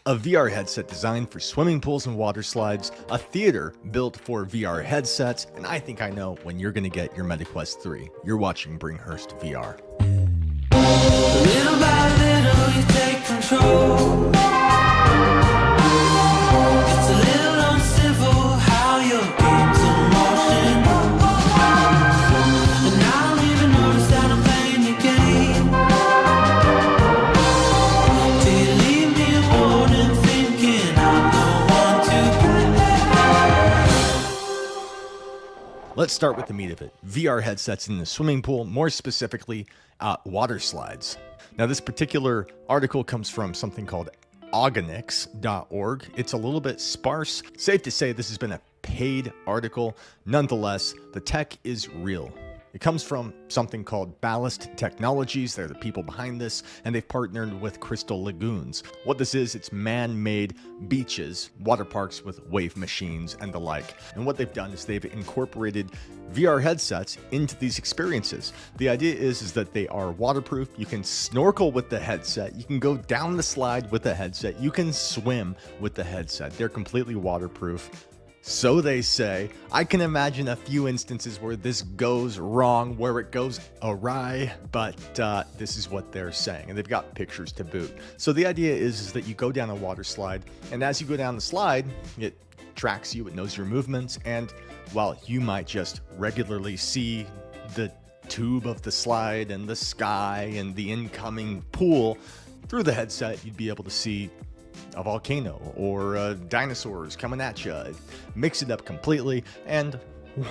A VR headset designed for swimming pools and water slides, a theater built for VR headsets, and I think I know when you're going to get your MetaQuest 3. You're watching Bringhurst VR. Little by little you take control. It's a little uncivil how your game's in motion. And I don't even notice that I'm playing your game. Till you leave me alone and thinking I'm the one to play. Let's start with the meat of it. VR headsets in the swimming pool, more specifically, water slides. Now, this particular article comes from something called organics.org. It's a little bit sparse. Safe to say this has been a paid article. Nonetheless, the tech is real. It comes from something called Ballast Technologies. They're the people behind this, and they've partnered with Crystal Lagoons. What this is, it's man-made beaches, water parks with wave machines and the like. And what they've done is they've incorporated VR headsets into these experiences. The idea is that they are waterproof. You can snorkel with the headset. You can go down the slide with the headset. You can swim with the headset. They're completely waterproof. So they say. I can imagine a few instances where this goes wrong, where it goes awry, but this is what they're saying, and they've got pictures to boot. So the idea is that you go down a water slide, and as you go down the slide, it tracks you, it knows your movements, and while you might just regularly see the tube of the slide and the sky and the incoming pool, through the headset, you'd be able to see a volcano or dinosaurs coming at you. Mix it up completely. And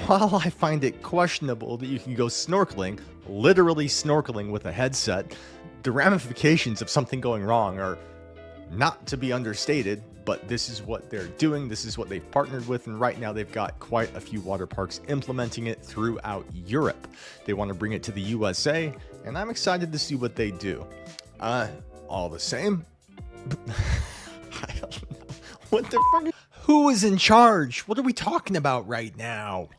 while I find it questionable that you can go snorkeling, literally snorkeling with a headset, the ramifications of something going wrong are not to be understated, but this is what they're doing. This is what they've partnered with. And right now they've got quite a few water parks implementing it throughout Europe. They want to bring it to the USA, and I'm excited to see what they do. All the same, I don't know. What the fuck? Who is in charge? What are we talking about right now?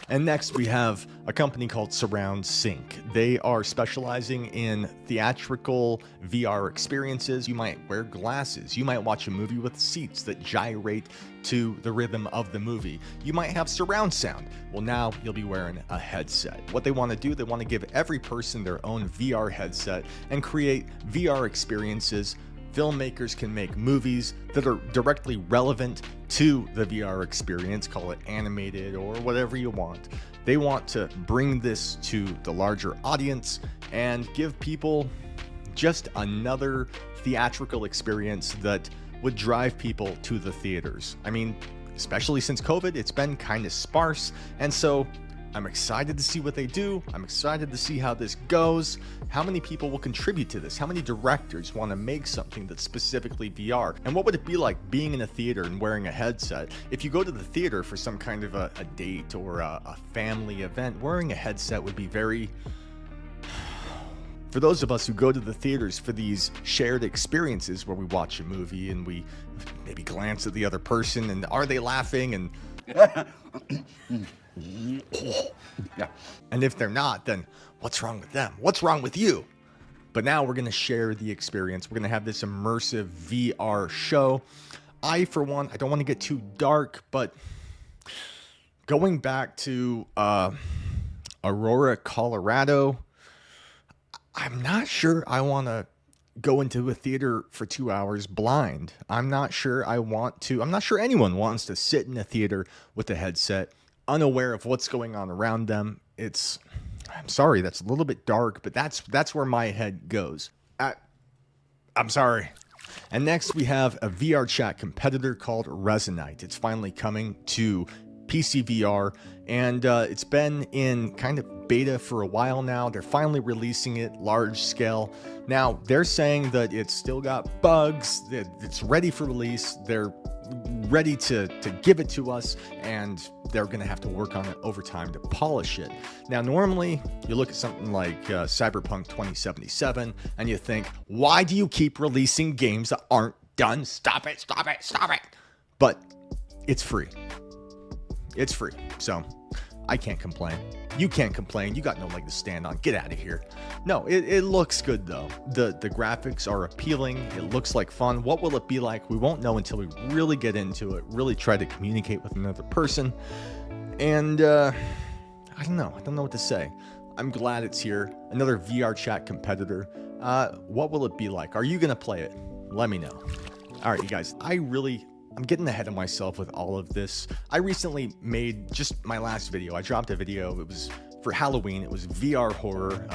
And next we have a company called Surround Sync. They are specializing in theatrical VR experiences. You might wear glasses. You might watch a movie with seats that gyrate to the rhythm of the movie. You might have surround sound. Well, now you'll be wearing a headset. What they want to do, they want to give every person their own VR headset and create VR experiences. Filmmakers can make movies that are directly relevant to the VR experience, call it animated or whatever you want. They want to bring this to the larger audience and give people just another theatrical experience that would drive people to the theaters. I mean, especially since COVID, it's been kind of sparse, and so I'm excited to see what they do. I'm excited to see how this goes. How many people will contribute to this? How many directors want to make something that's specifically VR? And what would it be like being in a theater and wearing a headset? If you go to the theater for some kind of a date or a family event, wearing a headset would be very... For those of us who go to the theaters for these shared experiences where we watch a movie and we maybe glance at the other person and are they laughing and... Yeah. And if they're not, then what's wrong with them? What's wrong with you? But now we're going to share the experience. We're going to have this immersive VR show. I, for one, I don't want to get too dark, but going back to Aurora, Colorado, I'm not sure I want to go into a theater for 2 hours blind. I'm not sure anyone wants to sit in a theater with a headset, unaware of what's going on around them. I'm sorry, that's a little bit dark, but that's where my head goes. I'm sorry. And next we have a VR chat competitor called Resonite. It's finally coming to PC VR, and it's been in kind of beta for a while now. They're finally releasing it large scale. Now, they're saying that it's still got bugs, that it's ready for release. They're ready to give it to us, and they're going to have to work on it over time to polish it. Now, normally, you look at something like Cyberpunk 2077, and you think, why do you keep releasing games that aren't done? Stop it, stop it, stop it. But it's free. It's free. So I can't complain. You can't complain. You got no leg to stand on. Get out of here. No, it looks good though. The graphics are appealing. It looks like fun. What will it be like? We won't know until we really get into it, really try to communicate with another person. And I don't know. I don't know what to say. I'm glad it's here. Another VR chat competitor. What will it be like? Are you going to play it? Let me know. All right, you guys, I'm getting ahead of myself with all of this. I recently made just my last video. I dropped a video. It was for Halloween. It was VR horror,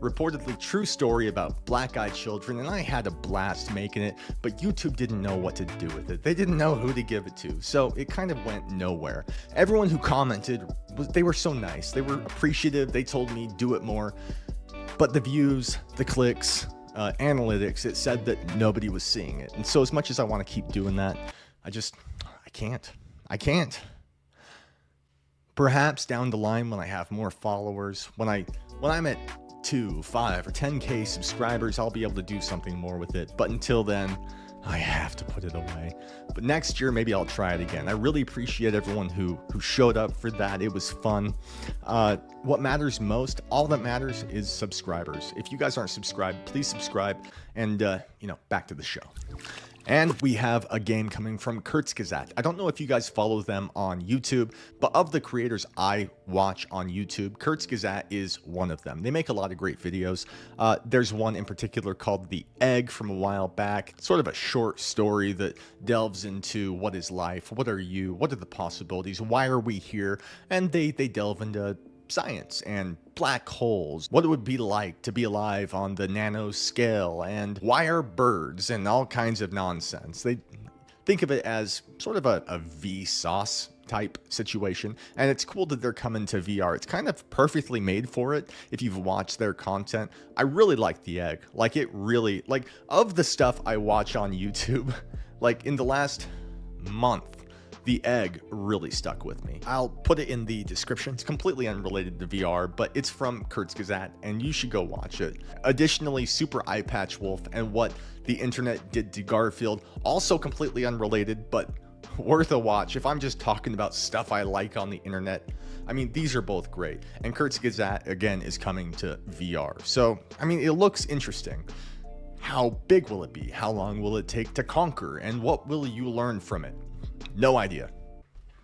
reportedly true story about black-eyed children, and I had a blast making it, but YouTube didn't know what to do with it. They didn't know who to give it to, so it kind of went nowhere. Everyone who commented, they were so nice. They were appreciative. They told me do it more, but the views, the clicks, analytics, it said that nobody was seeing it. And so as much as I want to keep doing that, I can't. Perhaps down the line when I have more followers, when I'm at 2, 5, or 10K subscribers, I'll be able to do something more with it. But until then, I have to put it away. But next year, maybe I'll try it again. I really appreciate everyone who showed up for that. It was fun. What matters most, all that matters is subscribers. If you guys aren't subscribed, please subscribe. And, back to the show. And we have a game coming from Kurzgesagt. I don't know if you guys follow them on YouTube, but of the creators I watch on YouTube, Kurzgesagt is one of them. They make a lot of great videos. There's one in particular called The Egg from a while back. Sort of a short story that delves into what is life, what are you, what are the possibilities, why are we here, and they delve into science and black holes, what it would be like to be alive on the nano scale, and why are birds, and all kinds of nonsense. They think of it as sort of a Vsauce type situation, and it's cool that they're coming to VR. It's kind of perfectly made for it if you've watched their content. I really like The Egg. Of the stuff I watch on YouTube, like in the last month, The Egg really stuck with me. I'll put it in the description. It's completely unrelated to VR, but it's from Kurzgesagt, and you should go watch it. Additionally, Super Eye Patch Wolf and What the Internet Did to Garfield, also completely unrelated, but worth a watch. If I'm just talking about stuff I like on the internet, I mean, these are both great. And Kurzgesagt, again, is coming to VR. So, I mean, it looks interesting. How big will it be? How long will it take to conquer? And what will you learn from it? No idea.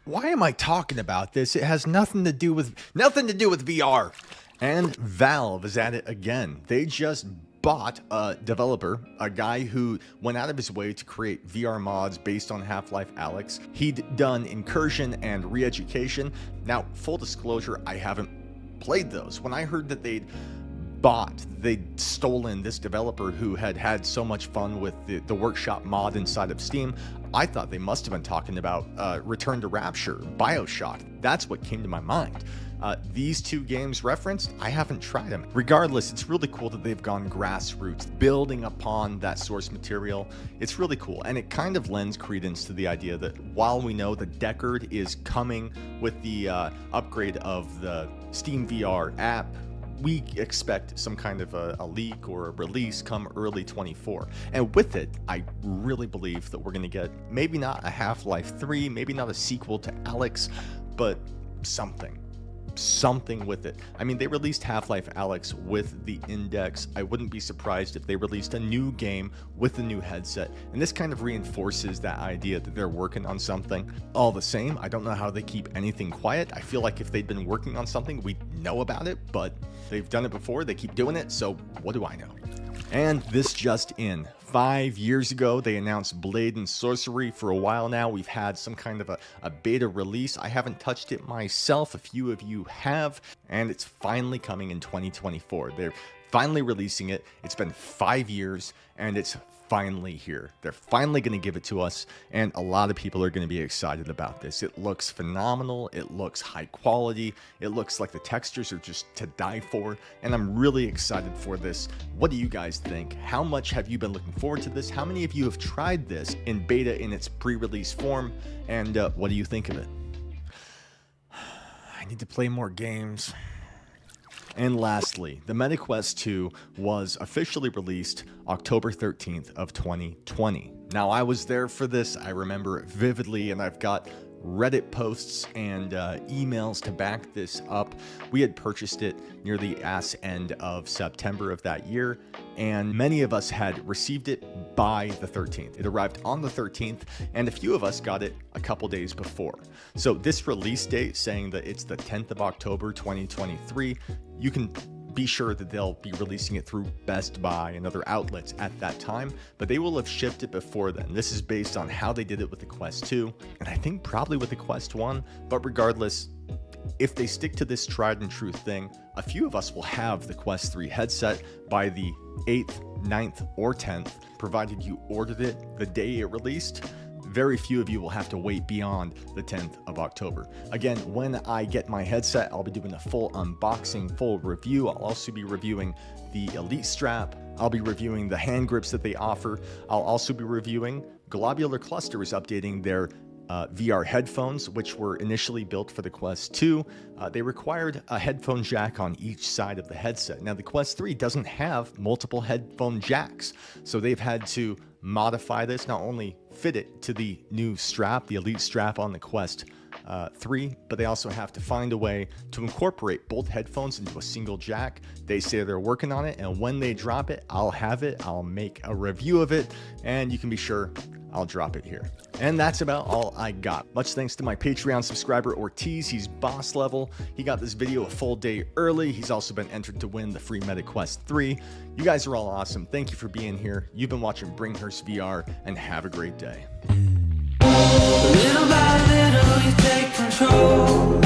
Why am I talking about this? It has nothing to do with VR. And Valve is at it again. They just bought a developer, a guy who went out of his way to create VR mods based on Half-Life Alyx. He'd done Incursion and Re-Education. Now, full disclosure, I haven't played those. When I heard that they'd stolen this developer who had so much fun with the workshop mod inside of Steam, I thought they must have been talking about Return to Rapture, BioShock. That's what came to my mind. These two games referenced, I haven't tried them. Regardless, it's really cool that they've gone grassroots, building upon that source material. It's really cool, and it kind of lends credence to the idea that while we know the Deckard is coming with the upgrade of the Steam VR app, we expect some kind of a leak or a release come early 24. And with it, I really believe that we're going to get maybe not a Half-Life 3, maybe not a sequel to Alyx, but something with it. I mean, they released Half-Life Alyx with the Index. I wouldn't be surprised if they released a new game with the new headset, and this kind of reinforces that idea that they're working on something. All the same, I don't know how they keep anything quiet. I feel like if they'd been working on something, we'd know about it, but they've done it before, they keep doing it, so what do I know? And this just in. 5 years ago, they announced Blade and Sorcery. For a while now, we've had some kind of a beta release. I haven't touched it myself. A few of you have, and it's finally coming in 2024. They're finally releasing it. It's been 5 years, and it's finally here. They're finally going to give it to us, and a lot of people are going to be excited about this. It looks phenomenal. It looks high quality. It looks like the textures are just to die for, and I'm really excited for this. What do you guys think? How much have you been looking forward to this? How many of you have tried this in beta in its pre-release form, and what do you think of it? I need to play more games. And lastly, the MetaQuest 2 was officially released October 13th of 2020. Now, I was there for this. I remember it vividly, and I've got Reddit posts and emails to back this up. We had purchased it near the end of September of that year, and many of us had received it by the 13th. It arrived on the 13th, and a few of us got it a couple days before. So this release date saying that it's the 10th of October 2023, you can be sure that they'll be releasing it through Best Buy and other outlets at that time, but they will have shipped it before then. This is based on how they did it with the Quest 2, and I think probably with the Quest 1, but regardless, if they stick to this tried and true thing, a few of us will have the Quest 3 headset by the 8th, 9th, or 10th, provided you ordered it the day it released. Very few of you will have to wait beyond the 10th of October. Again, when I get my headset, I'll be doing a full unboxing, full review. I'll also be reviewing the Elite strap. I'll be reviewing the hand grips that they offer. I'll also be reviewing Globular Cluster is updating their VR headphones, which were initially built for the Quest 2. They required a headphone jack on each side of the headset. Now, the Quest 3 doesn't have multiple headphone jacks, so they've had to modify this, not only fit it to the new strap, the Elite strap on the Quest 3, but they also have to find a way to incorporate both headphones into a single jack. They say they're working on it, and when they drop it, I'll have it. I'll make a review of it, and you can be sure I'll drop it here. And that's about all I got. Much thanks to my Patreon subscriber Ortiz. He's boss level. He got this video a full day early. He's also been entered to win the free Meta Quest 3. You guys are all awesome. Thank you for being here. You've been watching Bringhurst VR, and have a great day. Little by little, you take control.